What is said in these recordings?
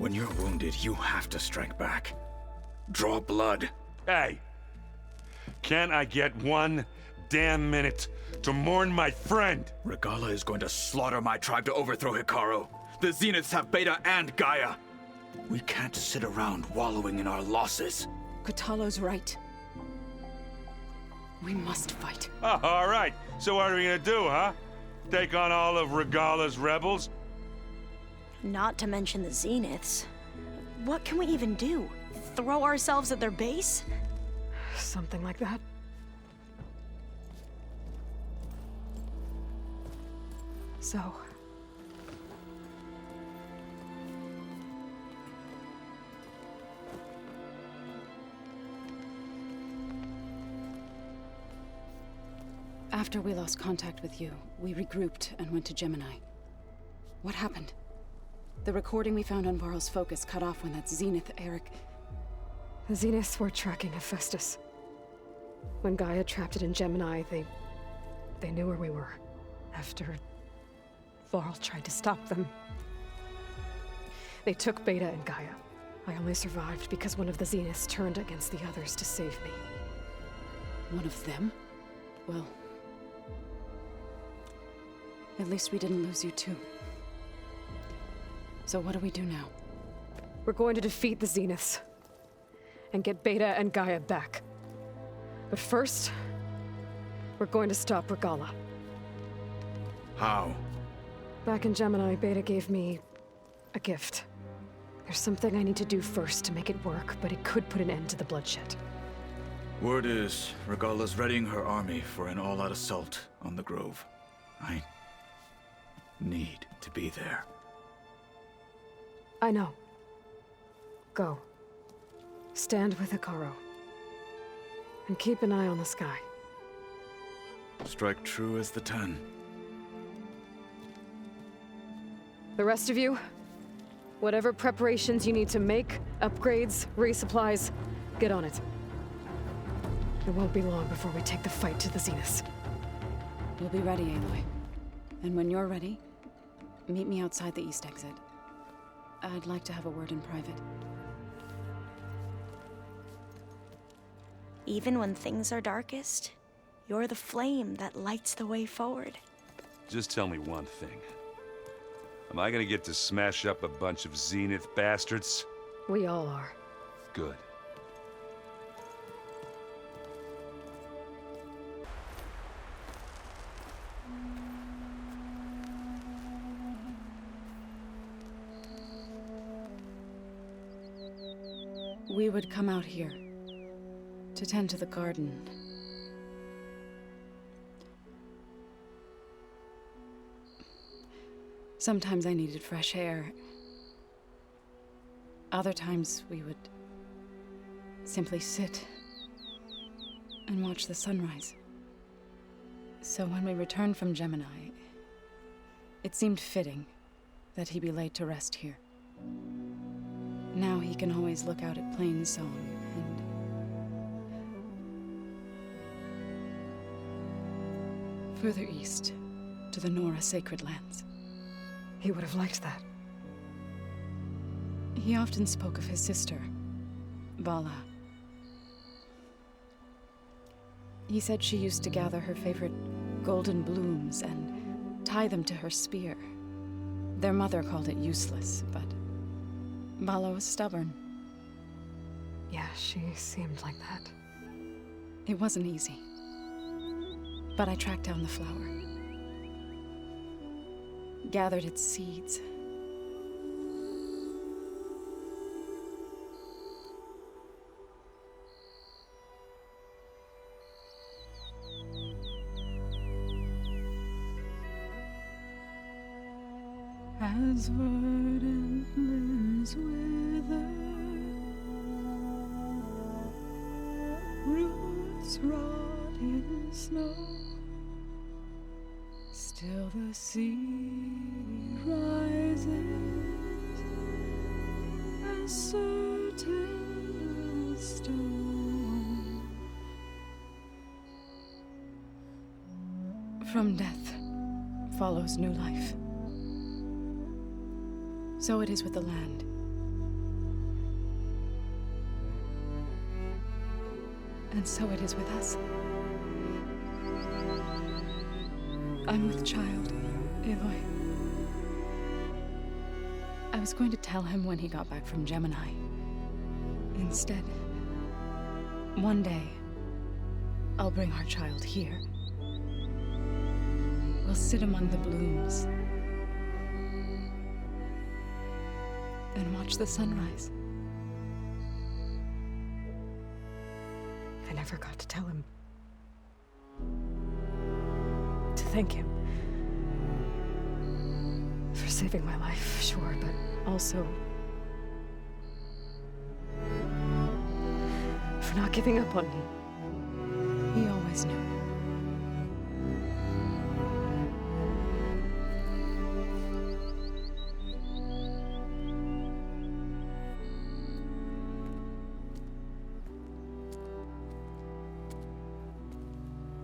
When you're wounded, you have to strike back. Draw blood. Hey! Can't I get one damn minute to mourn my friend? Regala is going to slaughter my tribe to overthrow Hikaru. The Zeniths have Beta and Gaia. We can't sit around wallowing in our losses. Kotallo's right. We must fight. Oh, all right. So what are we gonna do, huh? Take on all of Regala's rebels? Not to mention the Zeniths. What can we even do? Throw ourselves at their base? Something like that. So... After we lost contact with you, we regrouped and went to Gemini. What happened? The recording we found on Varl's focus cut off when that Zenith, Eric... The Zeniths were tracking Hephaestus. When Gaia trapped it in Gemini, they knew where we were. After Varl tried to stop them. They took Beta and Gaia. I only survived because one of the Zeniths turned against the others to save me. One of them? Well... at least we didn't lose you too. So what do we do now? We're going to defeat the Zeniths. And get Beta and Gaia back. But first, we're going to stop Regala. How? Back in Gemini, Beta gave me a gift. There's something I need to do first to make it work, but it could put an end to the bloodshed. Word is, Regala's readying her army for an all-out assault on the Grove. I need to be there. I know. Go. Stand with Hikaru. And keep an eye on the sky. Strike true as the 10. The rest of you, whatever preparations you need to make, upgrades, resupplies, get on it. It won't be long before we take the fight to the Zeniths. We'll be ready, Aloy. And when you're ready, meet me outside the east exit. I'd like to have a word in private. Even when things are darkest, you're the flame that lights the way forward. Just tell me one thing. Am I gonna get to smash up a bunch of Zenith bastards? We all are. Good. We would come out here to tend to the garden. Sometimes I needed fresh air. Other times we would simply sit and watch the sunrise. So when we returned from Gemini, it seemed fitting that he be laid to rest here. Now he can always look out at Plain Zone and... further east, to the Nora Sacred Lands. He would have liked that. He often spoke of his sister, Vala. He said she used to gather her favorite golden blooms and tie them to her spear. Their mother called it useless, but Vala was stubborn. Yeah, she seemed like that. It wasn't easy. But I tracked down the flower. Gathered its seeds. As verdant limbs wither, roots rot in snow, still the sea rises as certain as stone. From death follows new life. So it is with the land. And so it is with us. I'm with child, Aloy. I was going to tell him when he got back from Gemini. Instead, one day, I'll bring our child here. We'll sit among the blooms and watch the sunrise. I never got to tell him. To thank him. For saving my life, sure, but also for not giving up on me. He always knew.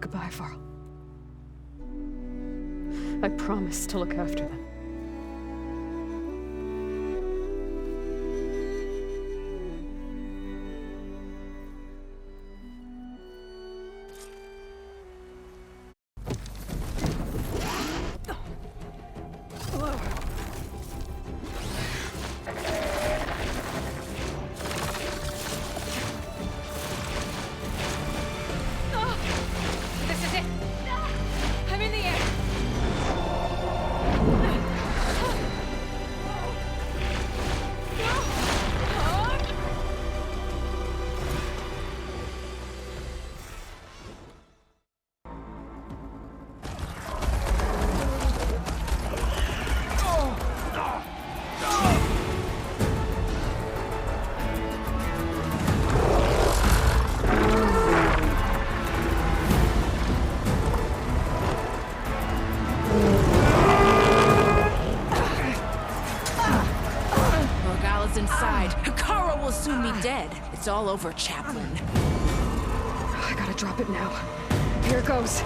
Goodbye, Varl. I promise to look after them. This is it! I'm in the air! Morgala's inside. Hikara will soon be dead. It's all over, Chaplain. I gotta drop it now. Here goes.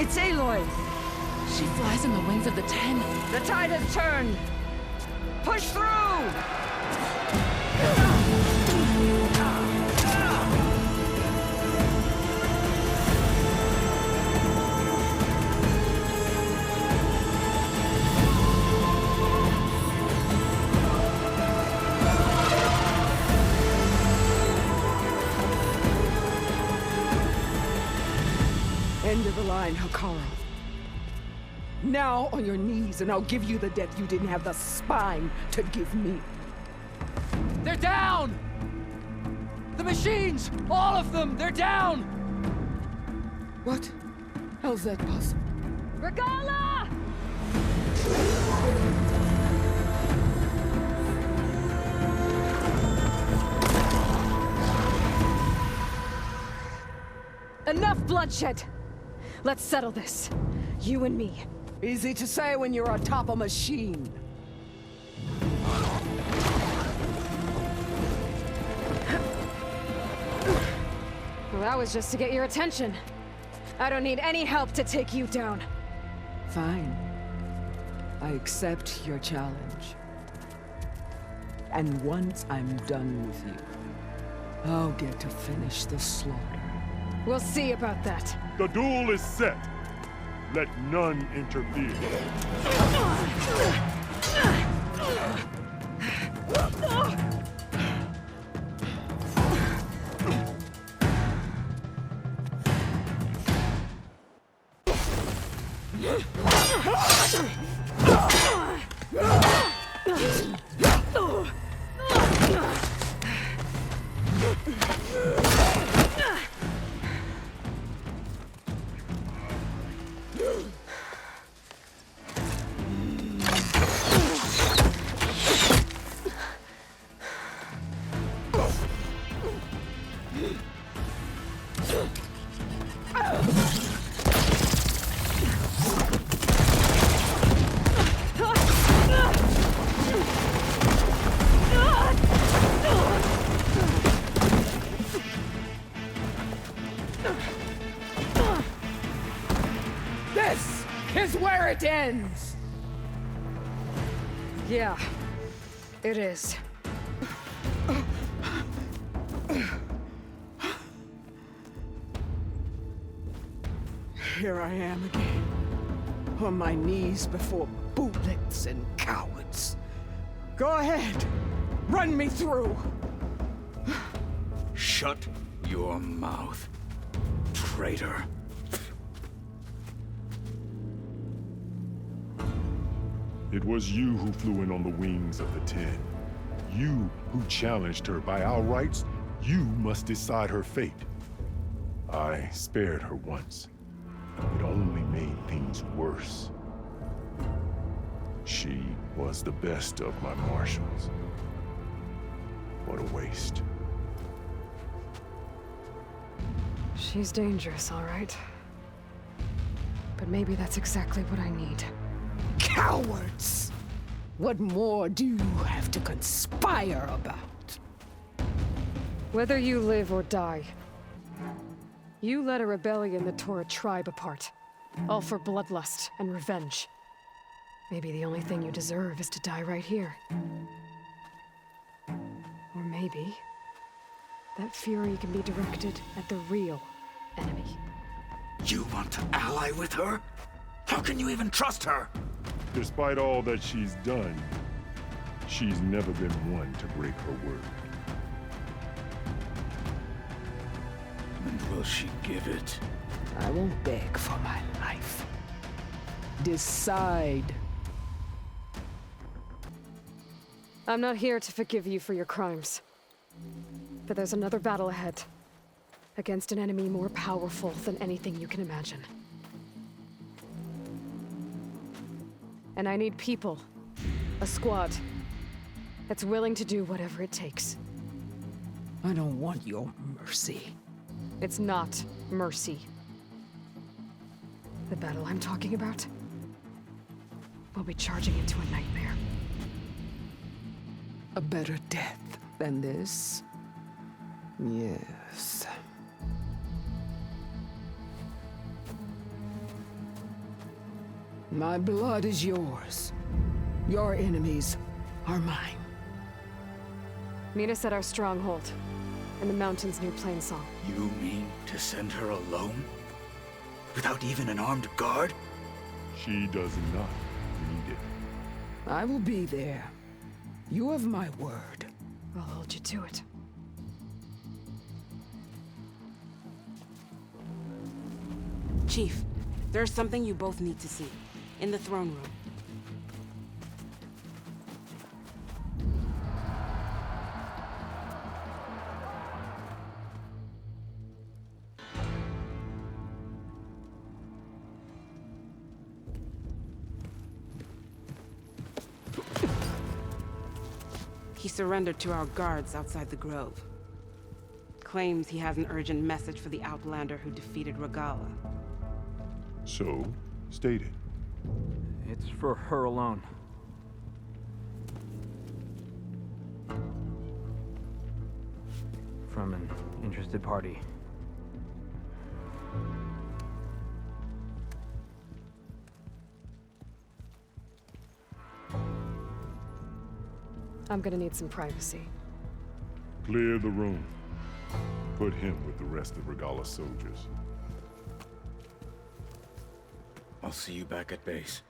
It's Aloy! She flies on the wings of the Ten. The tide has turned! Push through! End of the line, Hikara. Now on your knees, and I'll give you the death you didn't have the spine to give me. They're down! The machines! All of them! They're down! What? How's that possible? Regala! Enough bloodshed! Let's settle this. You and me. Easy to say when you're atop a machine. Well, that was just to get your attention. I don't need any help to take you down. Fine. I accept your challenge. And once I'm done with you, I'll get to finish the slaughter. We'll see about that. The duel is set. Let none interfere. This is where it ends! Yeah, it is. Here I am again, on my knees before bootlets and cowards. Go ahead, run me through. Shut your mouth, traitor. It was you who flew in on the wings of the Ten. You who challenged her by our rights. You must decide her fate. I spared her once. It only made things worse. She was the best of my marshals. What a waste. She's dangerous, all right. But maybe that's exactly what I need. Cowards! What more do you have to conspire about? Whether you live or die, you led a rebellion that tore a tribe apart. All for bloodlust and revenge. Maybe the only thing you deserve is to die right here. Or maybe that fury can be directed at the real enemy. You want to ally with her? How can you even trust her? Despite all that she's done, she's never been one to break her word. And will she give it? I won't beg for my life. Decide. I'm not here to forgive you for your crimes. But there's another battle ahead. Against an enemy more powerful than anything you can imagine. And I need people. A squad. That's willing to do whatever it takes. I don't want your mercy. It's not mercy. The battle I'm talking about will be charging into a nightmare. A better death than this? Yes. My blood is yours. Your enemies are mine. Meet us at our stronghold, in the mountains near Plainsong. You mean to send her alone? Without even an armed guard? She does not need it. I will be there. You have my word. I'll hold you to it. Chief, there's something you both need to see. In the throne room. He surrendered to our guards outside the grove. Claims he has an urgent message for the Outlander who defeated Regala. So, state it. It's for her alone. From an interested party. I'm gonna need some privacy. Clear the room. Put him with the rest of Regala's soldiers. I'll see you back at base.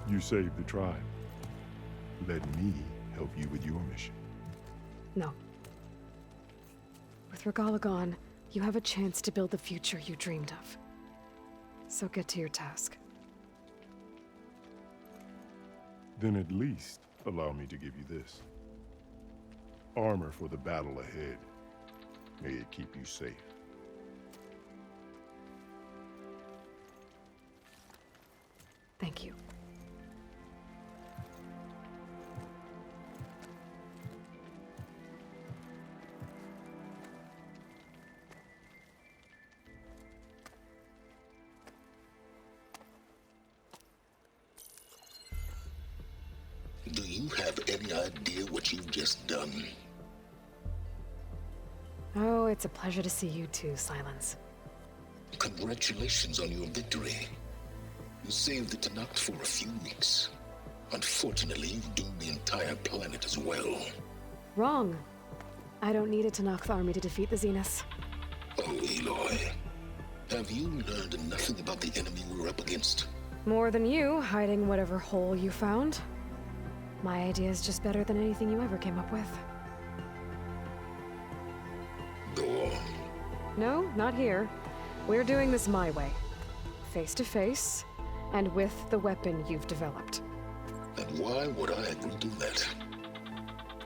You saved the tribe. Let me help you with your mission. No. With Regala gone, you have a chance to build the future you dreamed of. So get to your task. Then at least allow me to give you this. Armor for the battle ahead. May it keep you safe. Thank you. Do you have any idea what you've just done? Oh, it's a pleasure to see you too, Silence. Congratulations on your victory. You saved the Tanakh for a few weeks. Unfortunately, you've doomed the entire planet as well. Wrong. I don't need a Tanakh army to defeat the Zeniths. Oh, Aloy. Have you learned nothing about the enemy we're up against? More than you, hiding whatever hole you found. My idea is just better than anything you ever came up with. Go on. No, not here. We're doing this my way. Face to face, and with the weapon you've developed. And why would I agree to that?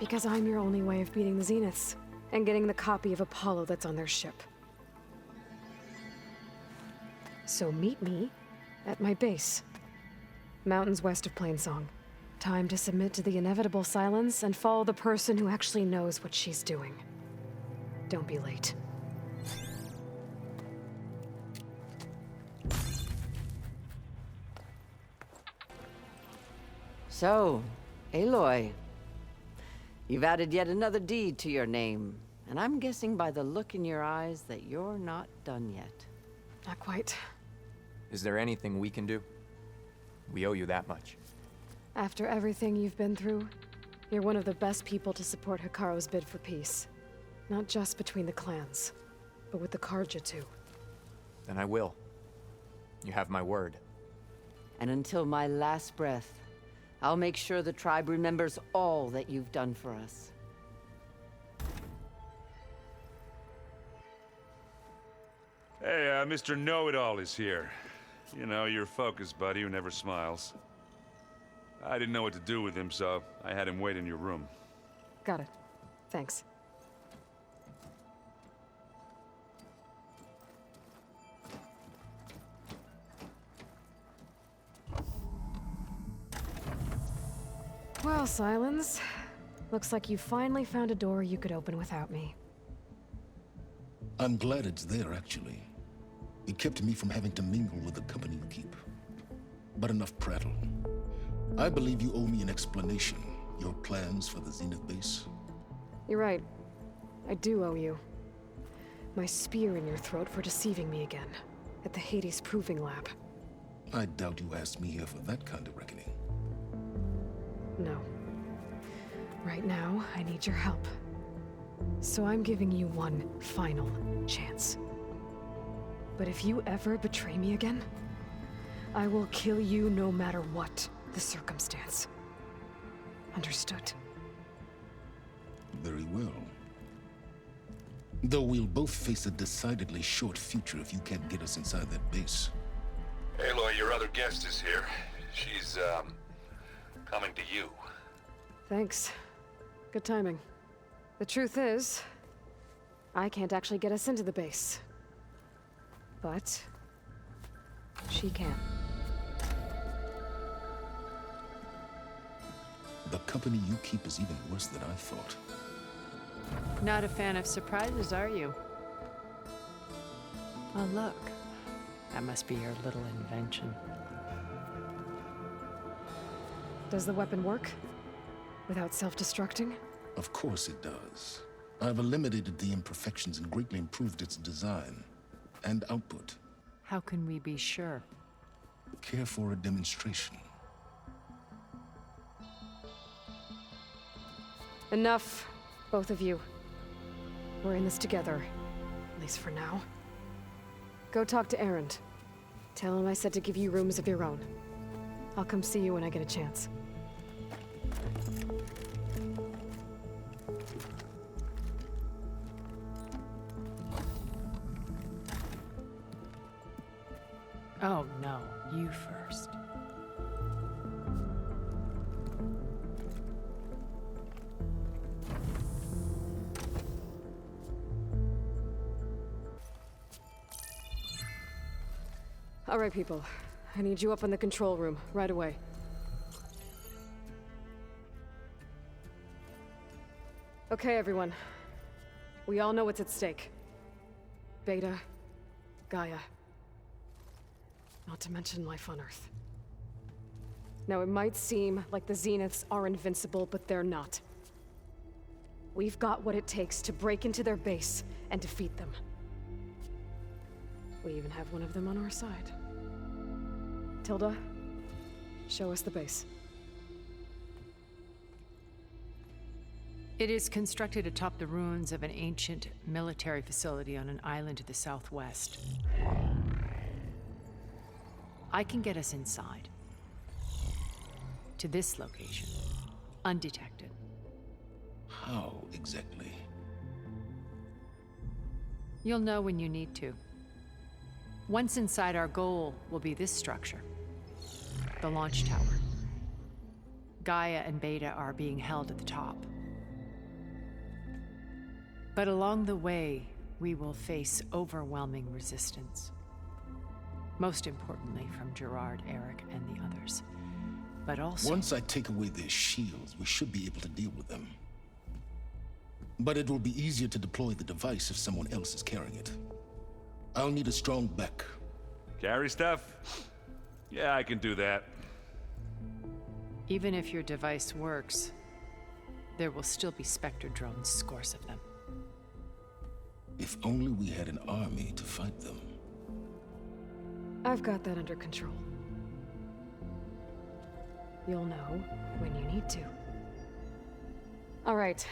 Because I'm your only way of beating the Zeniths, and getting the copy of Apollo that's on their ship. So meet me at my base. Mountains west of Plainsong. Time to submit to the inevitable silence and follow the person who actually knows what she's doing. Don't be late. So, Aloy, you've added yet another deed to your name, and I'm guessing by the look in your eyes that you're not done yet. Not quite. Is there anything we can do? We owe you that much. After everything you've been through, you're one of the best people to support Hikaru's bid for peace. Not just between the clans, but with the Karja too. Then I will. You have my word. And until my last breath, I'll make sure the tribe remembers all that you've done for us. Hey, Mr. Know-It-All is here. You know, your focus buddy who never smiles. I didn't know what to do with him, so I had him wait in your room. Got it. Thanks. Well, Silence. Looks like you finally found a door you could open without me. I'm glad it's there, actually. It kept me from having to mingle with the company you keep. But enough prattle. I believe you owe me an explanation. Your plans for the Zenith base? You're right. I do owe you. My spear in your throat for deceiving me again. At the Hades Proving Lab. I doubt you asked me here for that kind of reckoning. No. Right now, I need your help. So I'm giving you one final chance. But if you ever betray me again, I will kill you no matter what the circumstance. Understood? Very well. Though we'll both face a decidedly short future if you can't get us inside that base. Aloy, your other guest is here. She's, coming to you. Thanks. Good timing. The truth is, I can't actually get us into the base. But she can. The company you keep is even worse than I thought. Not a fan of surprises, are you? Oh, look. That must be your little invention. Does the weapon work? Without self-destructing? Of course it does. I've eliminated the imperfections and greatly improved its design and output. How can we be sure? Care for a demonstration? Enough, both of you. We're in this together, at least for now. Go talk to Erend. Tell him I said to give you rooms of your own. I'll come see you when I get a chance. Oh, no. You first. All right, people. I need you up in the control room, right away. Okay, everyone. We all know what's at stake. Beta, Gaia. Not to mention life on Earth. Now, it might seem like the Zeniths are invincible, but they're not. We've got what it takes to break into their base and defeat them. We even have one of them on our side. Tilda, show us the base. It is constructed atop the ruins of an ancient military facility on an island to the southwest. I can get us inside. To this location, undetected. How exactly? You'll know when you need to. Once inside, our goal will be this structure. The launch tower. Gaia and Beta are being held at the top. But along the way, we will face overwhelming resistance. Most importantly from Gerard, Eric, and the others. But also... Once I take away their shields, we should be able to deal with them. But it will be easier to deploy the device if someone else is carrying it. I'll need a strong back. Carry stuff? Yeah, I can do that. Even if your device works, there will still be Spectre drones, scores of them. If only we had an army to fight them. I've got that under control. You'll know when you need to. All right.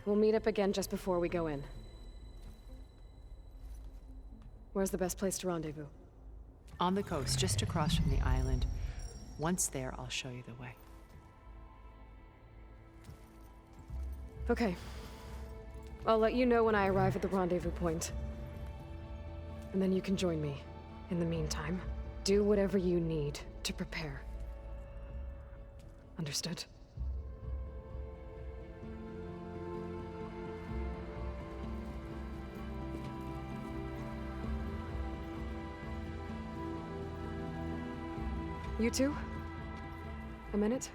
We'll meet up again just before we go in. Where's the best place to rendezvous? On the coast, just across from the island. Once there, I'll show you the way. Okay. I'll let you know when I arrive at the rendezvous point. And then you can join me. In the meantime, do whatever you need to prepare. Understood? You two? A minute?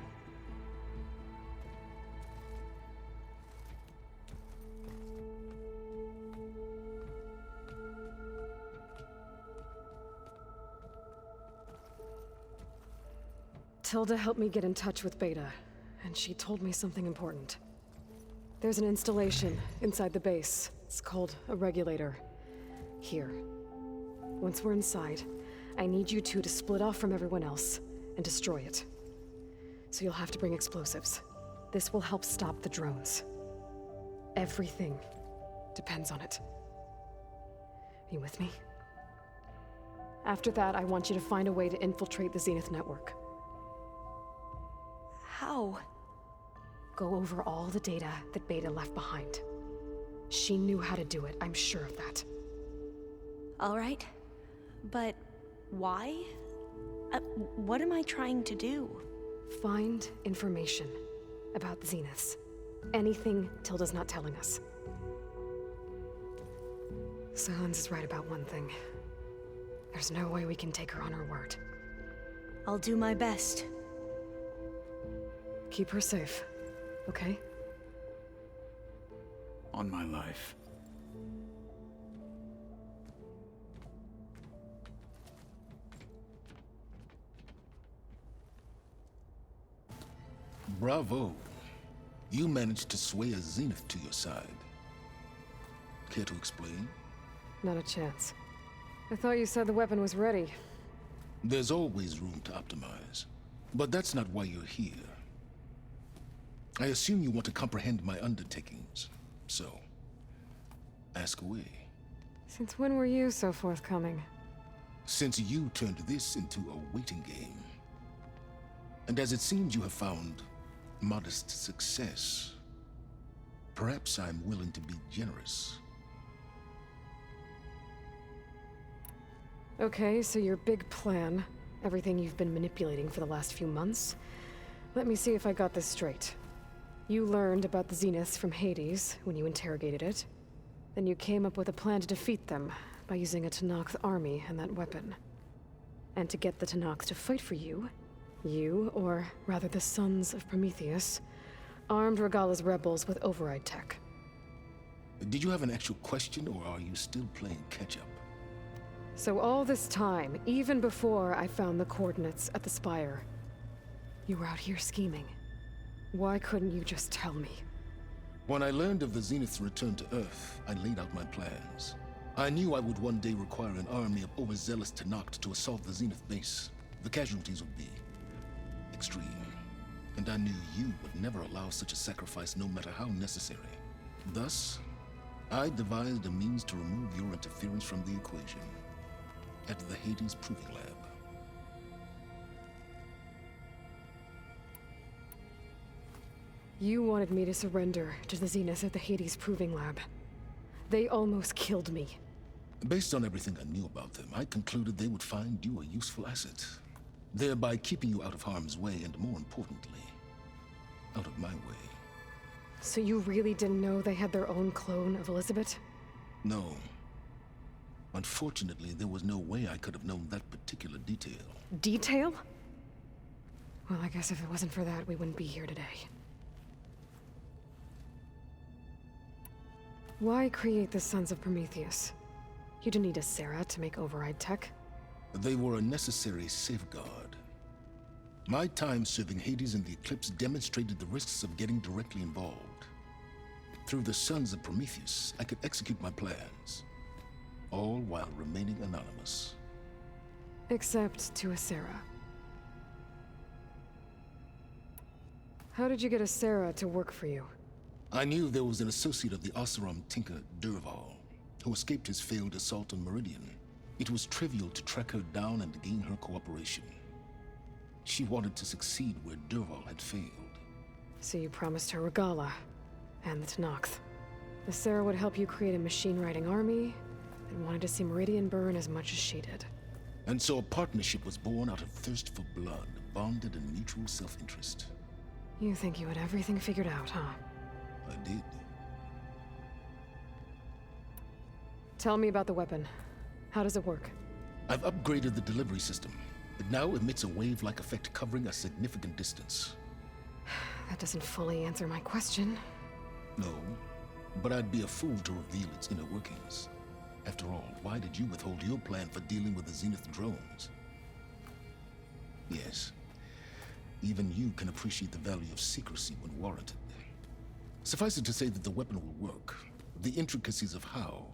Tilda helped me get in touch with Beta, and she told me something important. There's an installation inside the base. It's called a regulator. Here. Once we're inside, I need you two to split off from everyone else and destroy it. So you'll have to bring explosives. This will help stop the drones. Everything depends on it. You with me? After that, I want you to find a way to infiltrate the Zenith network. How? Go over all the data that Beta left behind. She knew how to do it, I'm sure of that. All right. But why? What am I trying to do? Find information about the Zeniths. Anything Tilda's not telling us. Silence is right about one thing. There's no way we can take her on her word. I'll do my best. Keep her safe, okay? On my life. Bravo. You managed to sway a Zenith to your side. Care to explain? Not a chance. I thought you said the weapon was ready. There's always room to optimize. But that's not why you're here. I assume you want to comprehend my undertakings. So, ask away. Since when were you so forthcoming? Since you turned this into a waiting game. And as it seems you have found modest success, perhaps I'm willing to be generous. Okay, so your big plan, everything you've been manipulating for the last few months. Let me see if I got this straight. You learned about the Zeniths from Hades when you interrogated it. Then you came up with a plan to defeat them by using a Tenakth army and that weapon. And to get the Tenakth to fight for you, or rather the Sons of Prometheus, armed Regalla's rebels with override tech. Did you have an actual question, or are you still playing catch-up? So all this time, even before I found the coordinates at the Spire, you were out here scheming. Why couldn't you just tell me? When I learned of the Zenith's return to Earth, I laid out my plans. I knew I would one day require an army of overzealous Tenakth to assault the Zenith base. The casualties would be extreme. And I knew you would never allow such a sacrifice, no matter how necessary. Thus, I devised a means to remove your interference from the equation at the Hades Proving Lab. You wanted me to surrender to the Zenith at the Hades Proving Lab. They almost killed me. Based on everything I knew about them, I concluded they would find you a useful asset, thereby keeping you out of harm's way and, more importantly, out of my way. So you really didn't know they had their own clone of Elizabeth? No. Unfortunately, there was no way I could have known that particular detail. Detail? Well, I guess if it wasn't for that, we wouldn't be here today. Why create the Sons of Prometheus? You didn't need a Sarah to make override tech. They were a necessary safeguard. My time serving Hades in the Eclipse demonstrated the risks of getting directly involved. Through the Sons of Prometheus, I could execute my plans, all while remaining anonymous. Except to a Sarah. How did you get a Sarah to work for you? I knew there was an associate of the Oseram tinker, Dervahl, who escaped his failed assault on Meridian. It was trivial to track her down and gain her cooperation. She wanted to succeed where Dervahl had failed. So you promised her Regala, and the Tenakth. The Sarah would help you create a machine-riding army, and wanted to see Meridian burn as much as she did. And so a partnership was born out of thirst for blood, bonded in mutual self-interest. You think you had everything figured out, huh? I did. Tell me about the weapon. How does it work? I've upgraded the delivery system. It now emits a wave-like effect covering a significant distance. That doesn't fully answer my question. No, but I'd be a fool to reveal its inner workings. After all, why did you withhold your plan for dealing with the Zenith drones? Yes, even you can appreciate the value of secrecy when warranted. Suffice it to say that the weapon will work. The intricacies of how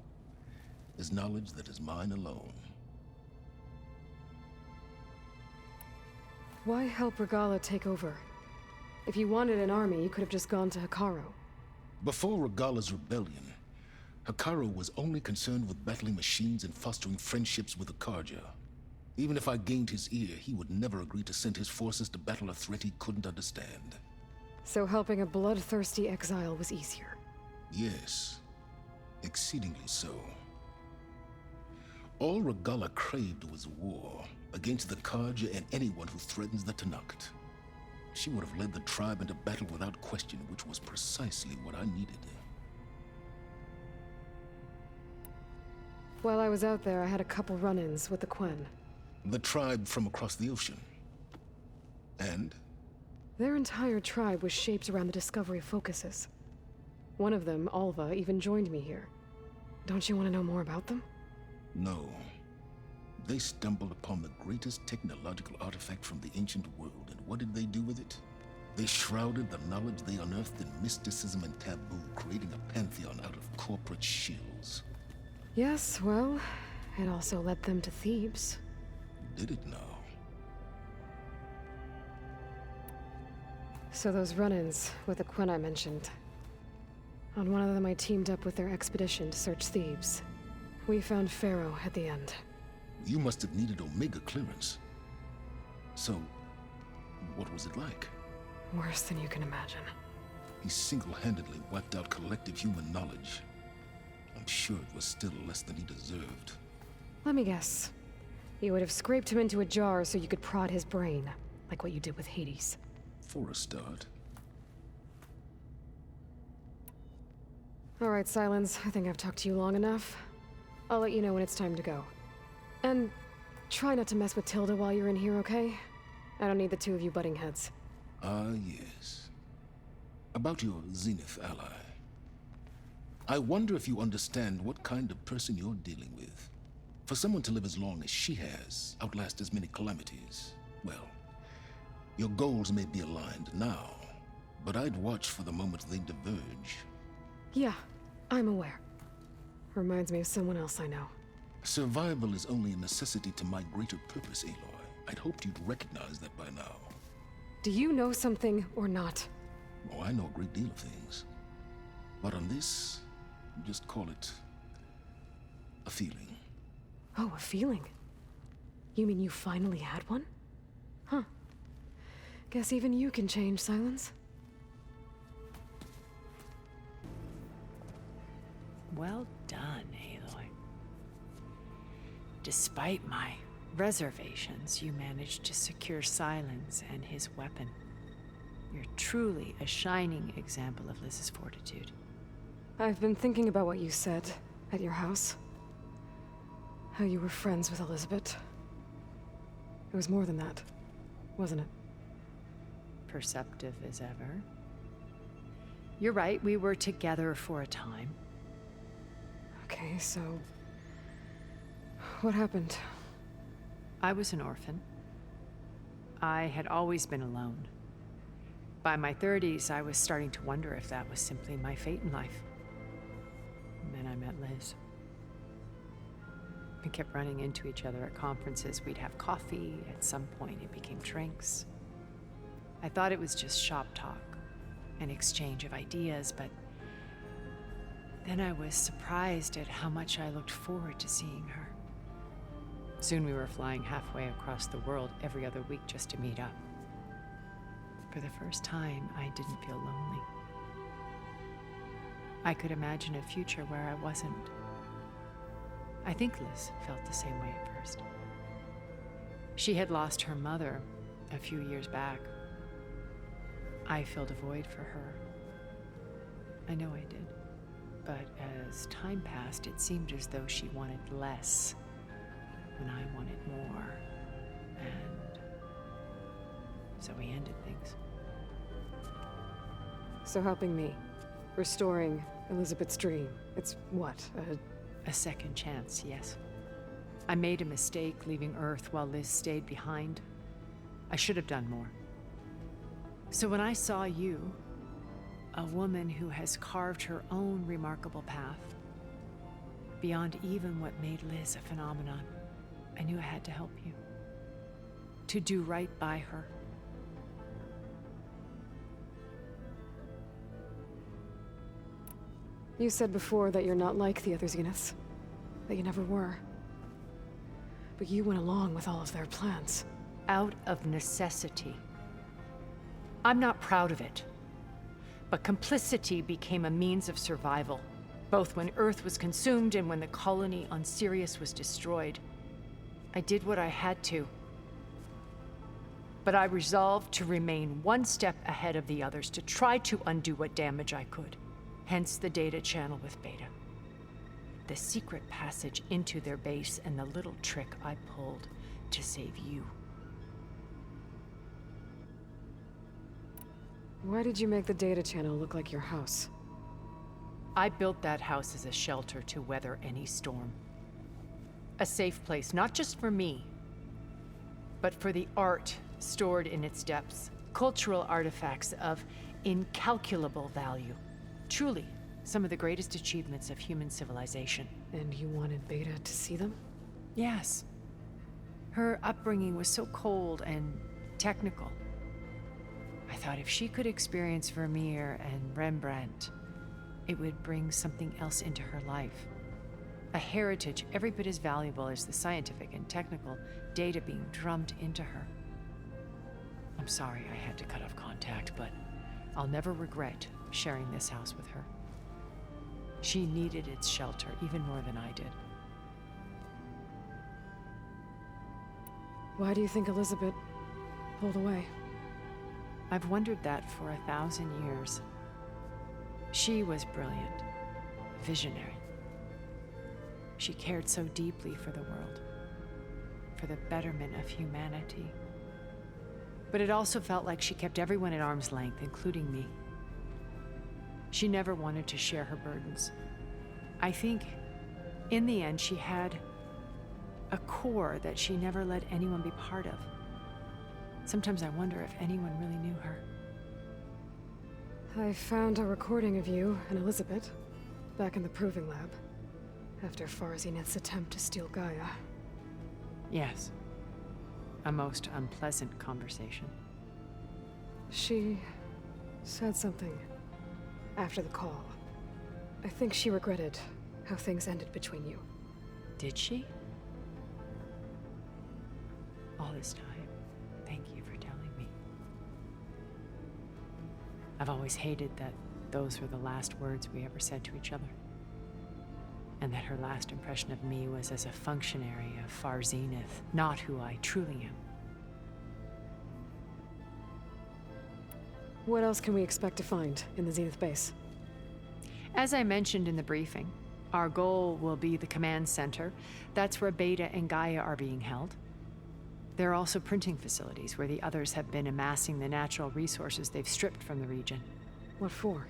is knowledge that is mine alone. Why help Regala take over? If you wanted an army, you could have just gone to Hekarro. Before Regala's rebellion, Hekarro was only concerned with battling machines and fostering friendships with the Karja. Even if I gained his ear, he would never agree to send his forces to battle a threat he couldn't understand. So helping a bloodthirsty exile was easier? Yes, exceedingly so. All Regala craved was war against the Karja and anyone who threatens the Tenakth. She would have led the tribe into battle without question, which was precisely what I needed. While I was out there, I had a couple run-ins with the Quen. The tribe from across the ocean. And? Their entire tribe was shaped around the Discovery focuses. One of them, Alva, even joined me here. Don't you want to know more about them? No. They stumbled upon the greatest technological artifact from the ancient world, and what did they do with it? They shrouded the knowledge they unearthed in mysticism and taboo, creating a pantheon out of corporate shills. Yes, well, it also led them to Thebes. Did it now? So those run-ins with the Quen I mentioned. On one of them I teamed up with their expedition to search Thebes. We found Pharaoh at the end. You must have needed Omega clearance. So, what was it like? Worse than you can imagine. He single-handedly wiped out collective human knowledge. I'm sure it was still less than he deserved. Let me guess. You would have scraped him into a jar so you could prod his brain, like what you did with Hades. For a start. All right, Silence. I think I've talked to you long enough. I'll let you know when it's time to go. And try not to mess with Tilda while you're in here, okay? I don't need the two of you butting heads. Ah, yes. About your Zenith ally. I wonder if you understand what kind of person you're dealing with. For someone to live as long as she has, outlast as many calamities, well, your goals may be aligned now, but I'd watch for the moment they diverge. Yeah, I'm aware. Reminds me of someone else I know. Survival is only a necessity to my greater purpose, Aloy. I'd hoped you'd recognize that by now. Do you know something or not? Oh, I know a great deal of things. But on this, just call it a feeling. Oh, a feeling? You mean you finally had one? Huh. Guess even you can change, Silence. Well done, Aloy. Despite my reservations, you managed to secure Silence and his weapon. You're truly a shining example of Liz's fortitude. I've been thinking about what you said at your house. How you were friends with Elizabeth. It was more than that, wasn't it? Perceptive as ever. You're right, we were together for a time. Okay, so... what happened? I was an orphan. I had always been alone. By my 30s, I was starting to wonder if that was simply my fate in life. And then I met Liz. We kept running into each other at conferences. We'd have coffee. At some point, it became drinks. I thought it was just shop talk, an exchange of ideas, but then I was surprised at how much I looked forward to seeing her. Soon we were flying halfway across the world every other week just to meet up. For the first time, I didn't feel lonely. I could imagine a future where I wasn't. I think Liz felt the same way at first. She had lost her mother a few years back. I filled a void for her. I know I did. But as time passed, it seemed as though she wanted less when I wanted more. And so we ended things. So helping me. Restoring Elizabeth's dream. It's what, a second chance, yes. I made a mistake leaving Earth while Liz stayed behind. I should have done more. So when I saw you, a woman who has carved her own remarkable path, beyond even what made Liz a phenomenon, I knew I had to help you. To do right by her. You said before that you're not like the other Zeniths. That you never were. But you went along with all of their plans. Out of necessity. I'm not proud of it. But complicity became a means of survival, both when Earth was consumed and when the colony on Sirius was destroyed. I did what I had to. But I resolved to remain one step ahead of the others, to try to undo what damage I could. Hence the data channel with Beta. The secret passage into their base and the little trick I pulled to save you. Why did you make the data channel look like your house? I built that house as a shelter to weather any storm. A safe place, not just for me, but for the art stored in its depths. Cultural artifacts of incalculable value. Truly, some of the greatest achievements of human civilization. And you wanted Beta to see them? Yes. Her upbringing was so cold and technical. I thought if she could experience Vermeer and Rembrandt, it would bring something else into her life. A heritage every bit as valuable as the scientific and technical data being drummed into her. I'm sorry I had to cut off contact, but I'll never regret sharing this house with her. She needed its shelter even more than I did. Why do you think Elizabeth pulled away? I've wondered that for 1,000 years. She was brilliant, visionary. She cared so deeply for the world, for the betterment of humanity. But it also felt like she kept everyone at arm's length, including me. She never wanted to share her burdens. I think, in the end, she had a core that she never let anyone be part of. Sometimes I wonder if anyone really knew her. I found a recording of you and Elizabeth Back in the proving lab. After Farzineth's attempt to steal Gaia. Yes. A most unpleasant conversation. She said something after the call. I think she regretted how things ended between you. Did she? All this time, thank you for telling me. I've always hated that those were the last words we ever said to each other. And that her last impression of me was as a functionary of Far Zenith, not who I truly am. What else can we expect to find in the Zenith base? As I mentioned in the briefing, our goal will be the command center. That's where Beta and Gaia are being held. There are also printing facilities where the others have been amassing the natural resources they've stripped from the region. What for?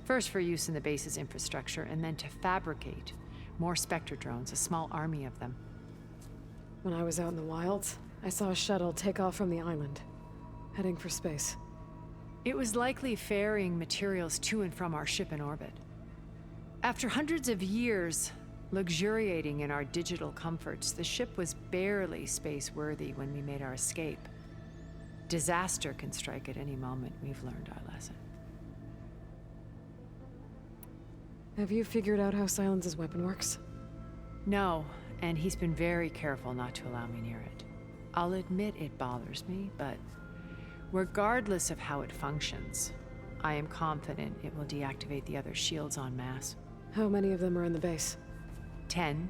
First for use in the base's infrastructure, and then to fabricate more Spectre drones, a small army of them. When I was out in the wilds, I saw a shuttle take off from the island, heading for space. It was likely ferrying materials to and from our ship in orbit. After hundreds of years luxuriating in our digital comforts, the ship was barely space-worthy when we made our escape. Disaster can strike at any moment. We've learned our lesson. Have you figured out how Silence's weapon works? No, and he's been very careful not to allow me near it. I'll admit it bothers me, but regardless of how it functions, I am confident it will deactivate the other shields en masse. How many of them are in the base? 10,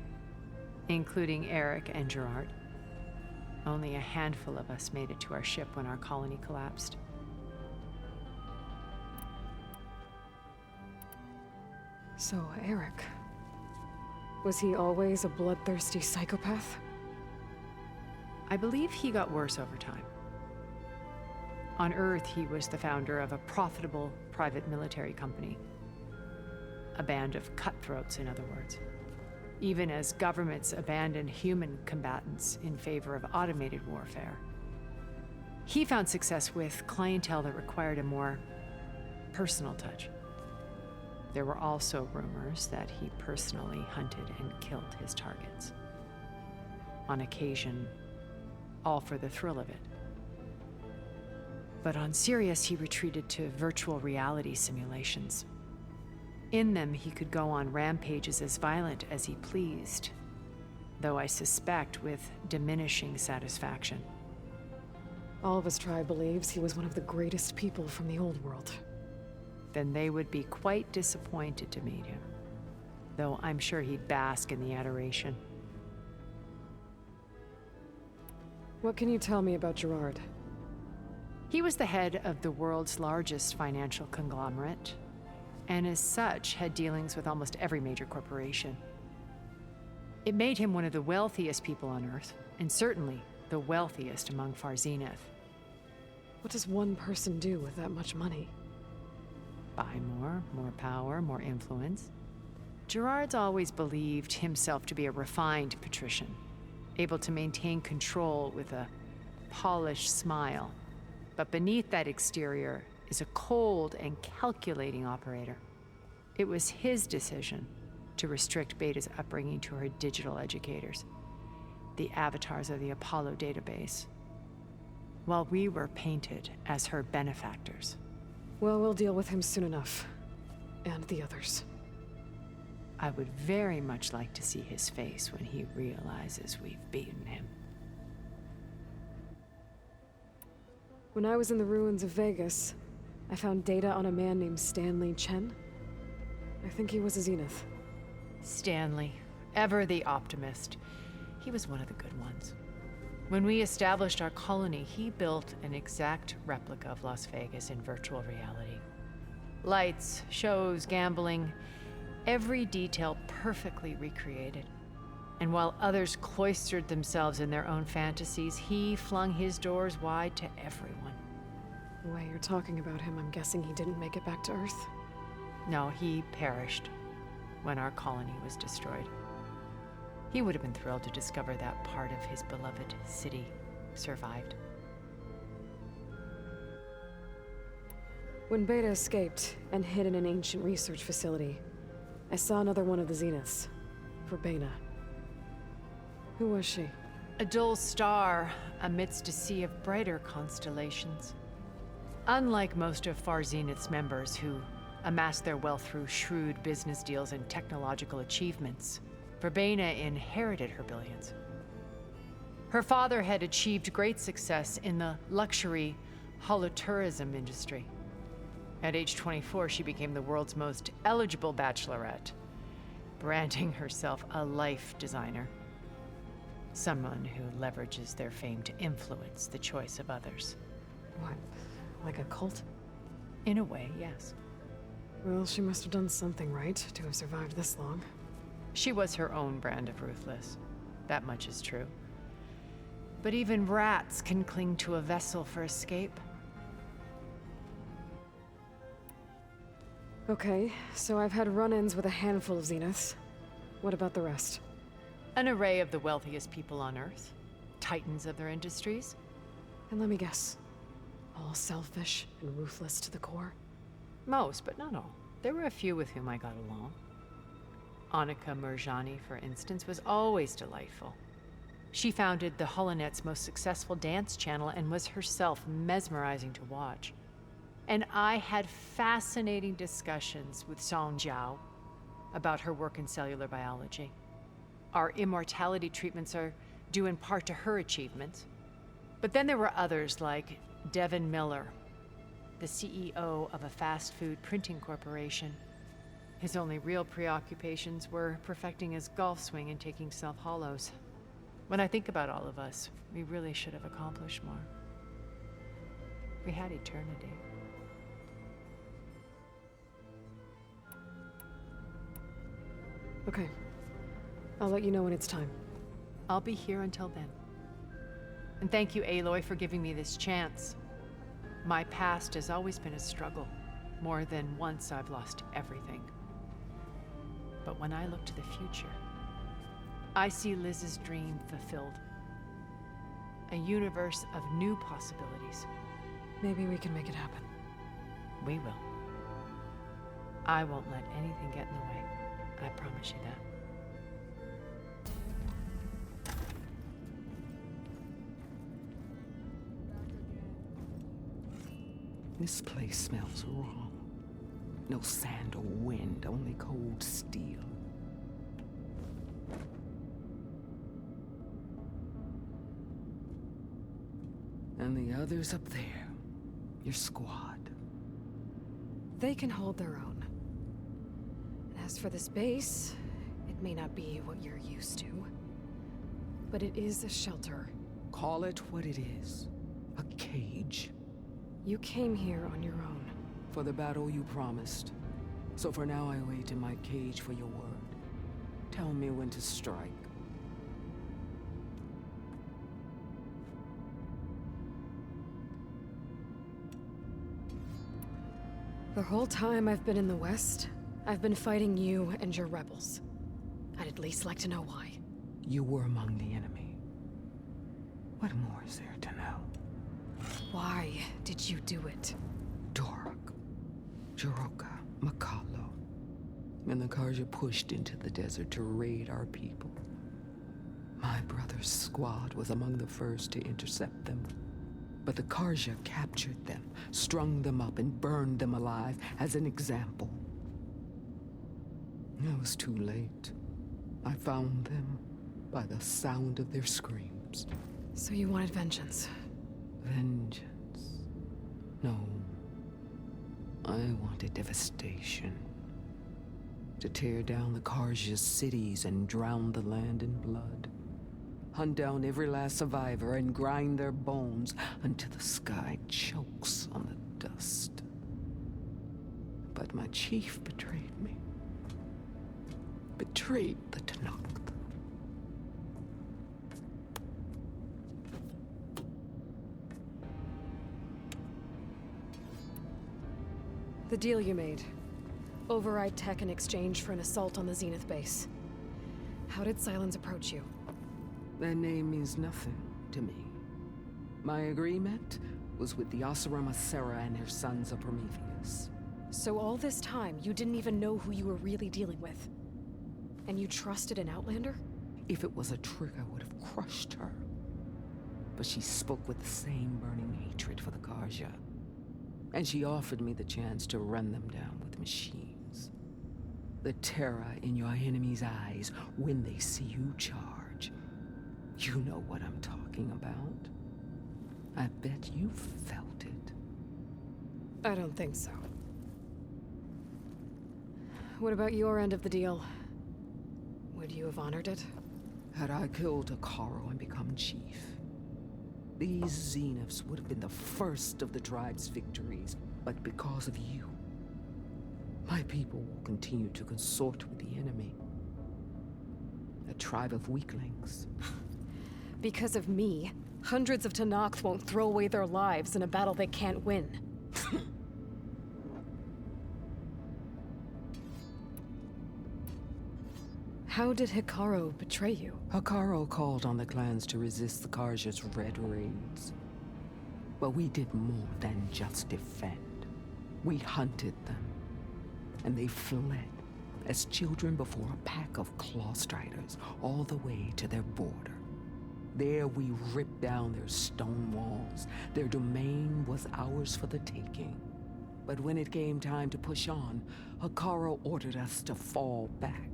including Eric and Gerard. Only a handful of us made it to our ship when our colony collapsed. So, Eric. Was he always a bloodthirsty psychopath? I believe he got worse over time. On Earth, he was the founder of a profitable private military company. A band of cutthroats, in other words. Even as governments abandoned human combatants in favor of automated warfare. He found success with clientele that required a more personal touch. There were also rumors that he personally hunted and killed his targets. On occasion, all for the thrill of it. But on Sirius, he retreated to virtual reality simulations. In them, he could go on rampages as violent as he pleased, though I suspect with diminishing satisfaction. All of his tribe believes he was one of the greatest people from the old world. Then they would be quite disappointed to meet him, though I'm sure he'd bask in the adoration. What can you tell me about Gerard? He was the head of the world's largest financial conglomerate, and as such had dealings with almost every major corporation. It made him one of the wealthiest people on Earth, and certainly the wealthiest among Far Zenith. What does one person do with that much money? Buy more power, more influence. Gerard's always believed himself to be a refined patrician, able to maintain control with a polished smile. But beneath that exterior is a cold and calculating operator. It was his decision to restrict Beta's upbringing to her digital educators, the avatars of the Apollo database, while we were painted as her benefactors. Well, we'll deal with him soon enough. And the others. I would very much like to see his face when he realizes we've beaten him. When I was in the ruins of Vegas, I found data on a man named Stanley Chen. I think he was a Zenith. Stanley, ever the optimist. He was one of the good ones. When we established our colony, he built an exact replica of Las Vegas in virtual reality. Lights, shows, gambling, every detail perfectly recreated. And while others cloistered themselves in their own fantasies, he flung his doors wide to everyone. The way you're talking about him, I'm guessing he didn't make it back to Earth? No, he perished when our colony was destroyed. He would have been thrilled to discover that part of his beloved city survived. When Beta escaped and hid in an ancient research facility, I saw another one of the Zeniths. Verbena. Who was she? A dull star amidst a sea of brighter constellations. Unlike most of Far Zenith's members who amassed their wealth through shrewd business deals and technological achievements, Verbena inherited her billions. Her father had achieved great success in the luxury holotourism industry. At age 24, she became the world's most eligible bachelorette, branding herself a life designer. Someone who leverages their fame to influence the choice of others. What? Like a cult? In a way, yes. Well, she must have done something right to have survived this long. She was her own brand of ruthless. That much is true. But even rats can cling to a vessel for escape. Okay, so I've had run-ins with a handful of Zeniths. What about the rest? An array of the wealthiest people on Earth. Titans of their industries. And let me guess. All selfish and ruthless to the core? Most, but not all. There were a few with whom I got along. Annika Murjani, for instance, was always delightful. She founded the Holonet's most successful dance channel and was herself mesmerizing to watch. And I had fascinating discussions with Song Jiao about her work in cellular biology. Our immortality treatments are due in part to her achievements. But then there were others like Devin Miller, the CEO of a fast food printing corporation. His only real preoccupations were perfecting his golf swing and taking self-hollows. When I think about all of us, we really should have accomplished more. We had eternity. Okay. I'll let you know when it's time. I'll be here until then. And thank you, Aloy, for giving me this chance. My past has always been a struggle. More than once I've lost everything. But when I look to the future, I see Liz's dream fulfilled. A universe of new possibilities. Maybe we can make it happen. We will. I won't let anything get in the way. I promise you that. This place smells wrong. No sand or wind, only cold steel. And the others up there, your squad. They can hold their own. And as for this base, it may not be what you're used to, but it is a shelter. Call it what it is. A cage. You came here on your own. For the battle you promised. So for now I wait in my cage for your word. Tell me when to strike. The whole time I've been in the West, I've been fighting you and your rebels. I'd at least like to know why. You were among the enemy. What more is there to know? Why did you do it? Dorok, Jiroka, Makalo, and the Karja pushed into the desert to raid our people. My brother's squad was among the first to intercept them. But the Karja captured them, strung them up, and burned them alive as an example. It was too late. I found them by the sound of their screams. So you wanted vengeance? Vengeance? No. I wanted devastation. To tear down the Karja's cities and drown the land in blood. Hunt down every last survivor and grind their bones until the sky chokes on the dust. But my chief betrayed me. Betrayed the Tanakh. The deal you made. Override tech in exchange for an assault on the Zenith base. How did Sylens approach you? Their name means nothing to me. My agreement was with the Asura Masera and her sons of Prometheus. So all this time, you didn't even know who you were really dealing with? And you trusted an Outlander? If it was a trick, I would have crushed her. But she spoke with the same burning hatred for the Karja. And she offered me the chance to run them down with machines. The terror in your enemy's eyes when they see you charge. You know what I'm talking about. I bet you felt it. I don't think so. What about your end of the deal? Would you have honored it? Had I killed Akaro and become chief, these Zeniths would have been the first of the tribe's victories. But because of you, my people will continue to consort with the enemy. A tribe of weaklings. Because of me, hundreds of Tenakth won't throw away their lives in a battle they can't win. How did Hikaru betray you? Hikaru called on the clans to resist the Karja's red raids. But we did more than just defend. We hunted them. And they fled, as children before a pack of claw striders, all the way to their border. There we ripped down their stone walls. Their domain was ours for the taking. But when it came time to push on, Hikaru ordered us to fall back.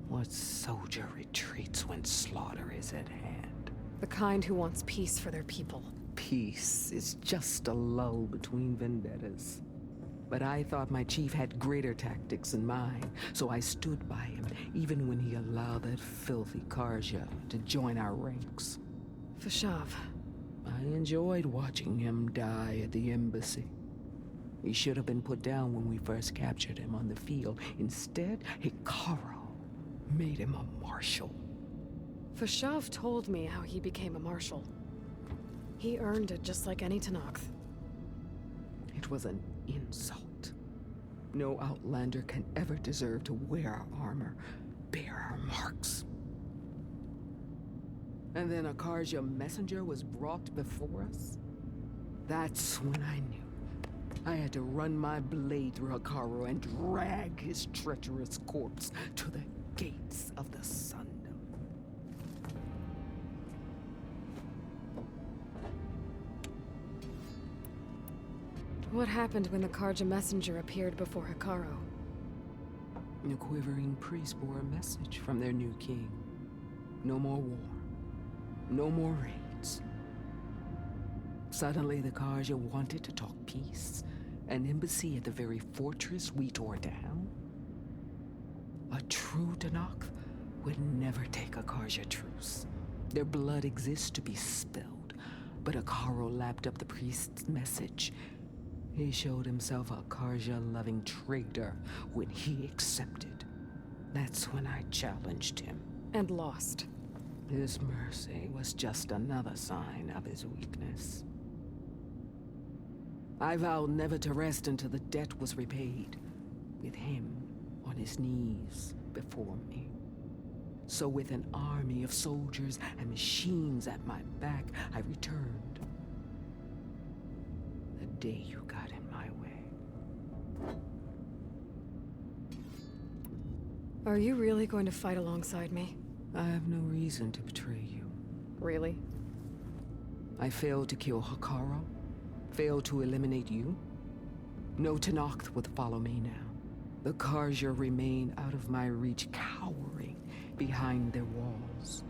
What soldier retreats when slaughter is at hand? The kind who wants peace for their people. Peace is just a lull between vendettas. But I thought my chief had greater tactics in mind, so I stood by him, even when he allowed that filthy Karja to join our ranks. Fashav. I enjoyed watching him die at the embassy. He should have been put down when we first captured him on the field. Instead, Hikaru made him a marshal. Fashav told me how he became a marshal. He earned it just like any Tenakth. It was an insult. No Outlander can ever deserve to wear our armor, bear our marks. And then a Karja messenger was brought before us? That's when I knew. I had to run my blade through Hikaru and drag his treacherous corpse to the gates of the Sundom. What happened when the Karja messenger appeared before Hikaru? The quivering priest bore a message from their new king. No more war. No more raids. Suddenly the Karja wanted to talk peace. An embassy at the very fortress we tore down? A true Tenakth would never take a Karja truce. Their blood exists to be spilled. But Hikaru lapped up the priest's message. He showed himself a Karja-loving traitor when he accepted. That's when I challenged him. And lost. His mercy was just another sign of his weakness. I vowed never to rest until the debt was repaid, with him on his knees before me. So with an army of soldiers and machines at my back, I returned. The day you got in my way. Are you really going to fight alongside me? I have no reason to betray you. Really? I failed to kill Hikaru, failed to eliminate you. No Tenakth would follow me now. The Karja remain out of my reach, cowering behind their walls.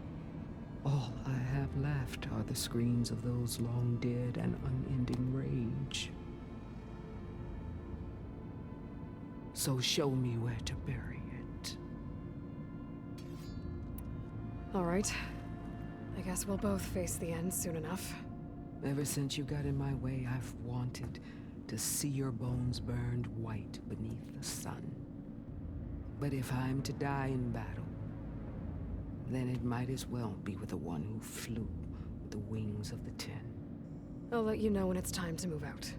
All I have left are the screams of those long dead and unending rage. So show me where to bury it. All right. I guess we'll both face the end soon enough. Ever since you got in my way, I've wanted to see your bones burned white beneath the sun. But if I'm to die in battle, then it might as well be with the one who flew with the wings of the Ten. I'll let you know when it's time to move out.